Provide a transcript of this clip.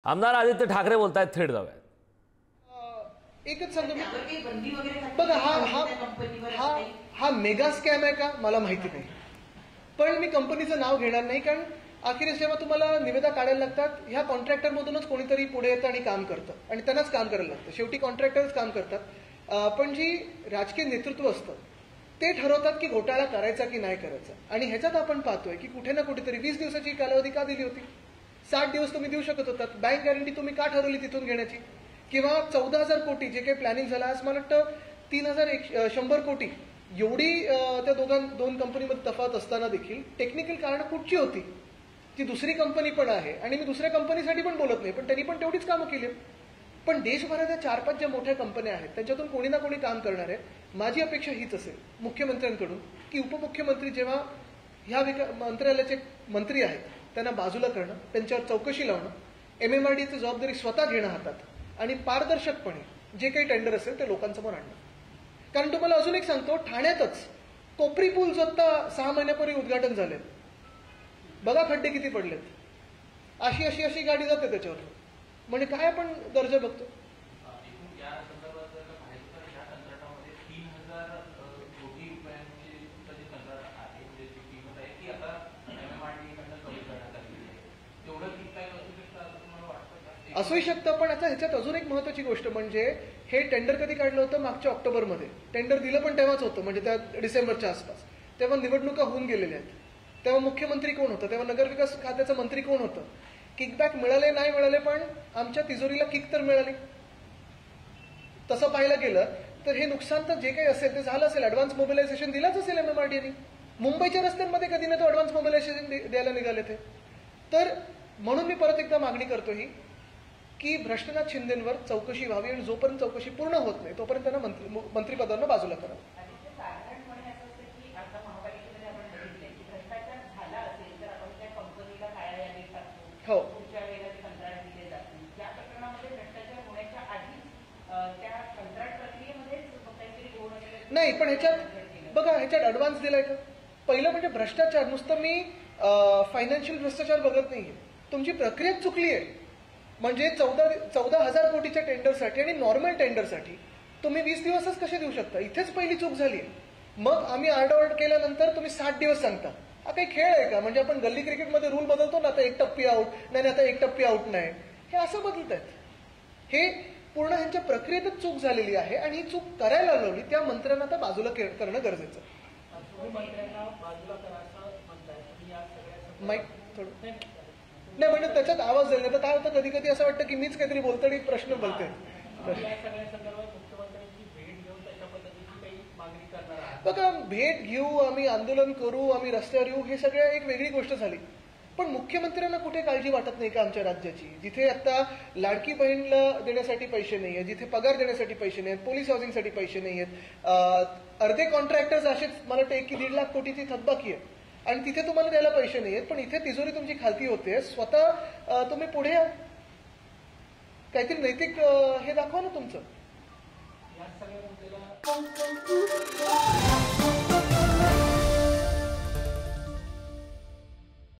आमदार आदित्य ठाकरे बोलतायत, थेट जाऊयात. एकच सांगतो बघा, हा मेगा स्कॅम आहे का मला माहिती नाही, पण मी कंपनीचं नाव घेणार नाही. कारण अखेरीस जेव्हा तुम्हाला निविदा काढायला लागतात, ह्या कॉन्ट्रॅक्टर मधूनच कोणीतरी पुढे येतं आणि काम करतं आणि त्यांनाच काम करायला लागतं. शेवटी कॉन्ट्रॅक्टरच काम करतात, पण जी राजकीय नेतृत्व असतं ते ठरवतात की घोटाळा करायचा की नाही करायचा. आणि ह्याच्यात आपण पाहतोय की कुठे ना कुठेतरी 20 दिवसाची कालावधी का दिली होती? 60 दिवस तुम्ही देऊ शकत होतात. बँक गॅरंटी तुम्ही का ठरवली तिथून घेण्याची? किंवा 14,000 कोटी जे काही प्लॅनिंग झालं, आज मला वाटतं 3,100 कोटी एवढी त्या दोन कंपनीमध्ये तफावत असताना देखील टेक्निकल कारण कुठची होती? ती दुसरी कंपनी पण आहे आणि मी दुसऱ्या कंपनीसाठी पण बोलत नाही, पण त्यांनी पण तेवढीच कामं केली. पण देशभराच्या 4-5 ज्या मोठ्या कंपन्या आहेत त्यांच्यातून कोणी ना कोणी काम करणार आहे. माझी अपेक्षा हीच असेल मुख्यमंत्र्यांकडून की उपमुख्यमंत्री जेव्हा ह्या मंत्रालयाचे मंत्री आहेत त्यांना बाजूला करणं, त्यांच्यावर चौकशी लावणं, MMRDAची जबाबदारी स्वतः घेणं हातात आणि पारदर्शकपणे जे काही टेंडर असेल ते लोकांसमोर आणणं. कारण तुम्हाला अजून एक सांगतो, ठाण्यातच कोपरी पूल जो आता 6 महिन्यापूर्वी उद्घाटन झाले, बघा खड्डे किती पडलेत. अशी गाडी जाते त्याच्यावर. म्हणजे काय आपण दर्जा बघतो. असूही शकतं, पण आता ह्याच्यात अजून एक महत्वाची गोष्ट म्हणजे हे टेंडर कधी काढलं होतं? मागच्या ऑक्टोबरमध्ये. टेंडर दिलं पण तेव्हाच होतं, म्हणजे त्या डिसेंबरच्या आसपास. तेव्हा निवडणुका होऊन गेलेल्या आहेत. तेव्हा मुख्यमंत्री कोण होतं? तेव्हा नगरविकास खात्याचं मंत्री कोण होतं? किकबॅक मिळाले नाही मिळाले, पण आमच्या तिजोरीला किक तर मिळाली. तसं पाहायला गेलं तर हे नुकसान तर जे काही असेल ते झालं असेल. ऍडव्हान्स मोबिलायझेशन दिलाच असेल MMRDAने. मुंबईच्या रस्त्यांमध्ये कधी नाही तो ऍडव्हान्स मोबिलायझेशन द्यायला निघाले ते. तर म्हणून मी परत एकदा मागणी करतो ही की भ्रष्टनाथ शिंदेंवर चौकशी व्हावी आणि जोपर्यंत चौकशी पूर्ण होत नाही तोपर्यंत त्यांना मंत्रिपदांना बाजूला करावं. हो, नाही, पण ह्याच्यात बघा, ह्याच्यात ऍडव्हान्स दिलाय का? पहिलं म्हणजे भ्रष्टाचार. नुसतं मी फायनान्शियल भ्रष्टाचार बघत नाहीये, तुमची प्रक्रिया चुकली आहे. म्हणजे 14,000 कोटीच्या टेंडरसाठी आणि नॉर्मल टेंडरसाठी तुम्ही 20 दिवसच कसे देऊ शकता? इथेच पहिली चूक झाली. मग आम्ही आरडाओरड केल्यानंतर तुम्ही 60 दिवस सांगता. हा काही खेळ आहे का? म्हणजे आपण गल्ली क्रिकेटमध्ये रूल बदलतो ना, आता 1 टप्पी आउट नाही, आता 1 टप्पी आउट नाही, हे असं बदलत आहेत. हे पूर्ण ह्यांच्या प्रक्रियेतच चूक झालेली आहे आणि ही चूक करायला लावली त्या मंत्र्यांना आता बाजूला करणं गरजेचं. माईक थोडं नाही, म्हणजे त्याच्यात आवाज जाईल. तर काय होतं, कधी कधी असं वाटतं की मीच काहीतरी बोलतोय, प्रश्न बोलते. बघा, भेट घेऊ, आम्ही आंदोलन करू, आम्ही रस्त्यावर येऊ, हे सगळं एक वेगळी गोष्ट झाली. पण मुख्यमंत्र्यांना कुठे काळजी वाटत नाही का आमच्या राज्याची? जिथे आता लाडकी बहीणला देण्यासाठी पैसे नाही आहेत, जिथे पगार देण्यासाठी पैसे नाही आहेत, पोलीस हाऊसिंगसाठी पैसे नाही आहेत, अर्धे कॉन्ट्रॅक्टर्स असेच मला वाटतं 1-1.5 लाख कोटीची थकबाकी आहे आणि तिथे तुम्हाला द्यायला पैसे नाही आहेत. पण इथे तिजोरी तुमची खालती होते. स्वतः तुम्ही पुढे या, काहीतरी नैतिक हे दाखवा ना तुमचं.